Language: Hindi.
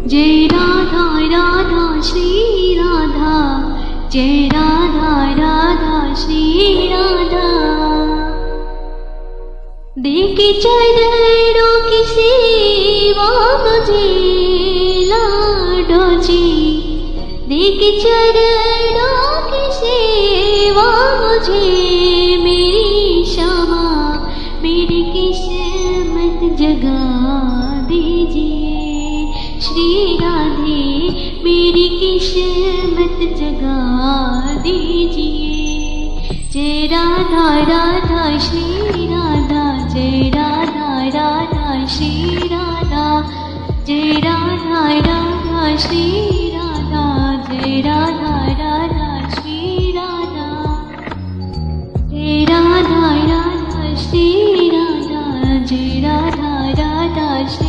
जय राधा राधा श्री राधा, जय राधा राधा श्री राधा। देखे चरणों की सेवा मुझे लाडो जी, देखे चरणों की सेवा मुझे मेरी क्षमा, मेरी किस्मत जगा दीजिए श्री राधे, मेरी किस्मत जगा दीजिए। जय राधा राधा श्री राधा, जय राधा राधा श्री राधा, जय राधा राधा श्री राधा, जय राधा राधा श्री राधा, जय राधा राधा श्री राधा, जय राधा राधा श्री